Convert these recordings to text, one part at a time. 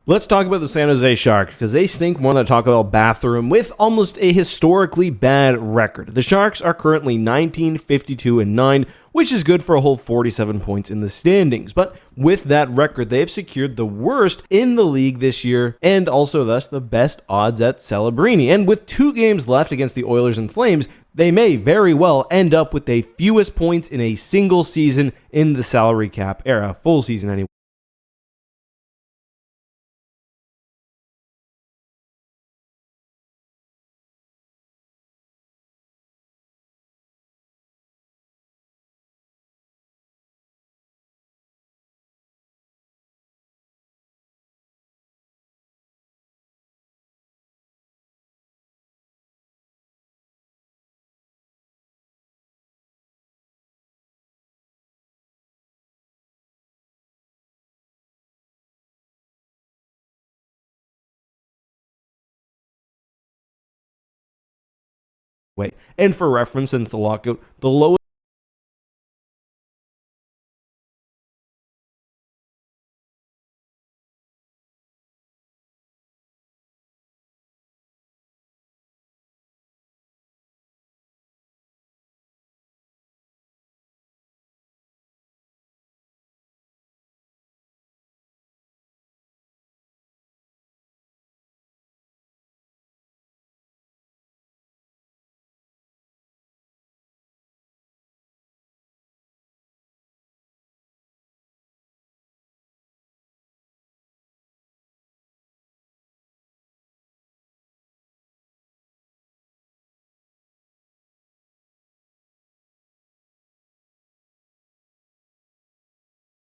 Let's talk about the San Jose Sharks, because they stink more than a Taco Bell bathroom with almost a historically bad record. The Sharks are currently 19-52-9, which is good for a whole 47 points in the standings. But with that record, they've secured the worst in the league this year, and also thus the best odds at Celebrini. And with 2 games left against the Oilers and Flames, they may very well end up with the fewest points in a single season in the salary cap era, full season anyway. And for reference, since the lockout, the lowest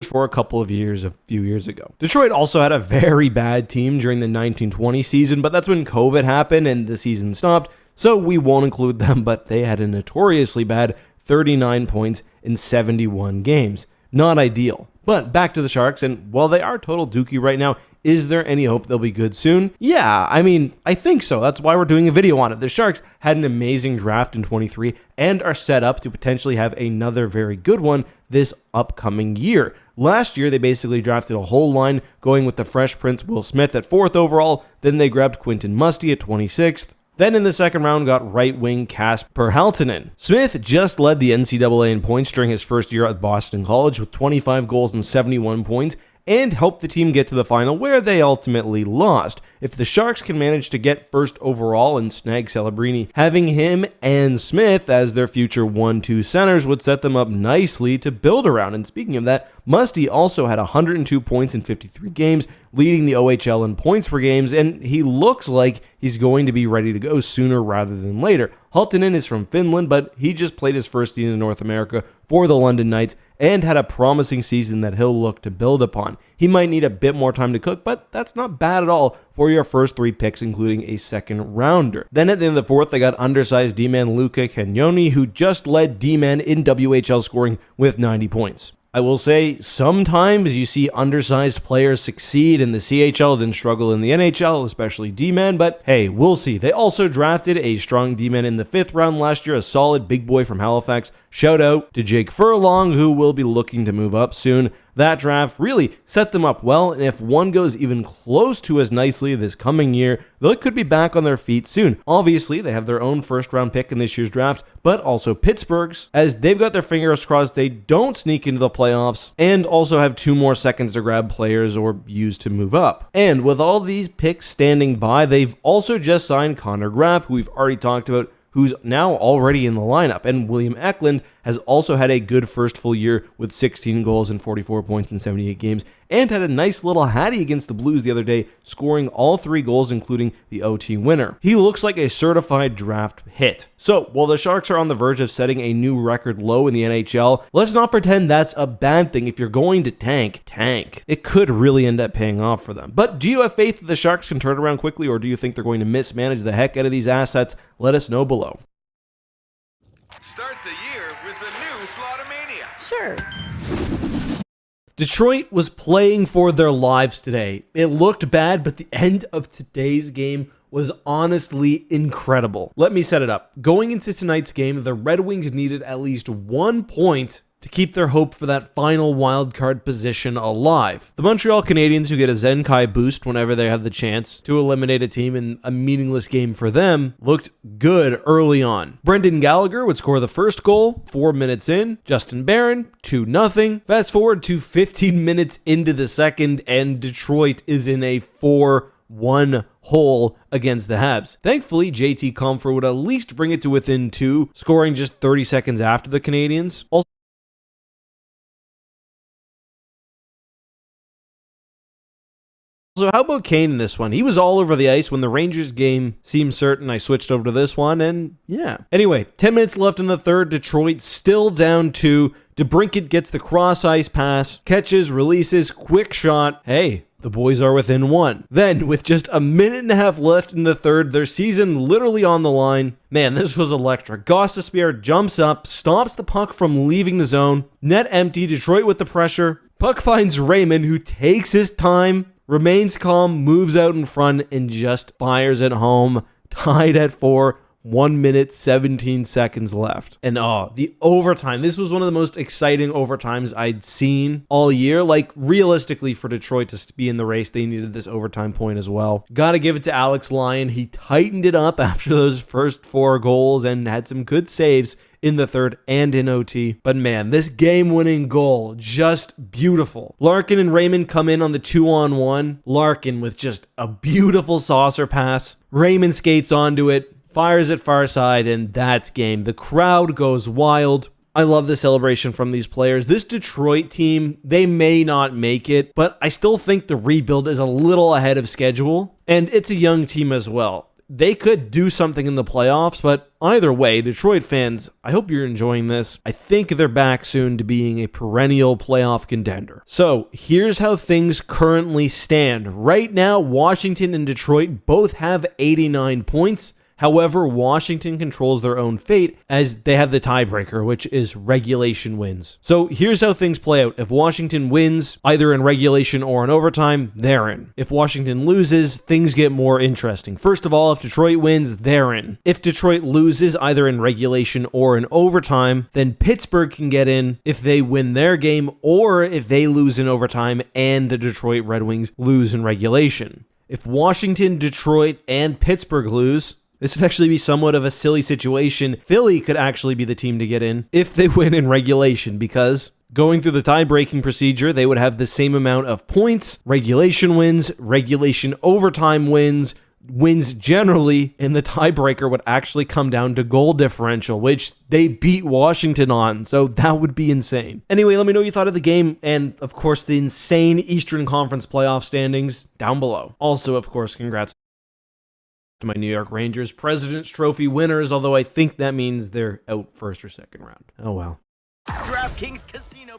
for a couple of years a few years ago. Detroit also had a very bad team during the 1920 season, but that's when COVID happened and the season stopped, so we won't include them, but they had a notoriously bad 39 points in 71 games. Not ideal. But back to the Sharks, and while they are total dookie right now, is there any hope they'll be good soon? Yeah, I think so. That's why we're doing a video on it. The Sharks had an amazing draft in 23 and are set up to potentially have another very good one this upcoming year. Last year, they basically drafted a whole line, going with the Fresh Prince Will Smith at 4th overall, then they grabbed Quentin Musty at 26th, then in the second round got right wing Kasper Halttunen. Smith just led the NCAA in points during his first year at Boston College with 25 goals and 71 points, and helped the team get to the final where they ultimately lost. If the Sharks can manage to get 1st overall and snag Celebrini, having him and Smith as their future 1-2 centers would set them up nicely to build around. And speaking of that, Musty also had 102 points in 53 games, leading the OHL in points per games, and he looks like he's going to be ready to go sooner rather than later. Halttunen is from Finland, but he just played his first season in North America for the London Knights and had a promising season that he'll look to build upon. He might need a bit more time to cook, but that's not bad at all for your first 3 picks, including a 2nd rounder. Then at the end of the 4th, they got undersized D-man Luca Cagnoni, who just led D-man in WHL scoring with 90 points. I will say, sometimes you see undersized players succeed in the CHL, then struggle in the NHL, especially D-man, but hey, we'll see. They also drafted a strong D-man in the 5th round last year, a solid big boy from Halifax. Shout out to Jake Furlong, who will be looking to move up soon. That draft really set them up well, and if one goes even close to as nicely this coming year, they could be back on their feet soon. Obviously, they have their own 1st round pick in this year's draft, but also Pittsburgh's, as they've got their fingers crossed they don't sneak into the playoffs, and also have 2 more seconds to grab players or use to move up. And with all these picks standing by, they've also just signed Connor Graff, who we've already talked about, who's now already in the lineup, and William Eklund has also had a good first full year with 16 goals and 44 points in 78 games, and had a nice little hattie against the Blues the other day, scoring all 3 goals, including the OT winner. He looks like a certified draft hit. So, while the Sharks are on the verge of setting a new record low in the NHL, let's not pretend that's a bad thing. If you're going to tank. It could really end up paying off for them. But do you have faith that the Sharks can turn it around quickly, or do you think they're going to mismanage the heck out of these assets? Let us know below. Start the year with the new Slotomania. Sure. Detroit was playing for their lives today. It looked bad, but the end of today's game was honestly incredible. Let me set it up. Going into tonight's game, the Red Wings needed at least 1 point to keep their hope for that final wildcard position alive. The Montreal Canadiens, who get a Zenkai boost whenever they have the chance to eliminate a team in a meaningless game for them, looked good early on. Brendan Gallagher would score the first goal 4 minutes in. Justin Barron, 2-0. Fast forward to 15 minutes into the second, and Detroit is in a 4-1 hole against the Habs. Thankfully, JT Compher would at least bring it to within 2, scoring just 30 seconds after the Canadiens. So how about Kane in this one? He was all over the ice when the Rangers game seemed certain. I switched over to this one, and yeah. Anyway, 10 minutes left in the third. Detroit still down 2. DeBrincat gets the cross-ice pass, catches, releases, quick shot. Hey, the boys are within 1. Then, with just a minute and a half left in the third, their season literally on the line. Man, this was electric. Gostisbehere jumps up, stops the puck from leaving the zone. Net empty, Detroit with the pressure. Puck finds Raymond, who takes his time, remains calm, moves out in front, and just fires it home. Tied at 4. 1 minute, 17 seconds left. And the overtime. This was one of the most exciting overtimes I'd seen all year. Like, realistically, for Detroit to be in the race, they needed this overtime point as well. Gotta give it to Alex Lyon. He tightened it up after those first 4 goals and had some good saves in the third and in OT. But man, this game-winning goal, just beautiful. Larkin and Raymond come in on the 2-on-1. Larkin with just a beautiful saucer pass. Raymond skates onto it, fires it far side, and that's game. The crowd goes wild. I love the celebration from these players. This Detroit team, they may not make it, but I still think the rebuild is a little ahead of schedule, and it's a young team as well. They could do something in the playoffs, but either way, Detroit fans, I hope you're enjoying this. I think they're back soon to being a perennial playoff contender. So here's how things currently stand. Right now, Washington and Detroit both have 89 points. However, Washington controls their own fate as they have the tiebreaker, which is regulation wins. So here's how things play out. If Washington wins, either in regulation or in overtime, they're in. If Washington loses, things get more interesting. First of all, if Detroit wins, they're in. If Detroit loses, either in regulation or in overtime, then Pittsburgh can get in if they win their game, or if they lose in overtime and the Detroit Red Wings lose in regulation. If Washington, Detroit, and Pittsburgh lose, this would actually be somewhat of a silly situation. Philly could actually be the team to get in if they win in regulation, because going through the tie-breaking procedure, they would have the same amount of points. Regulation wins, regulation overtime wins generally, and the tiebreaker would actually come down to goal differential, which they beat Washington on, so that would be insane. Anyway, let me know what you thought of the game, and of course the insane Eastern Conference playoff standings down below. Also, of course, congrats to my New York Rangers President's Trophy winners, although I think that means they're out first or second round. Oh well. DraftKings Casino.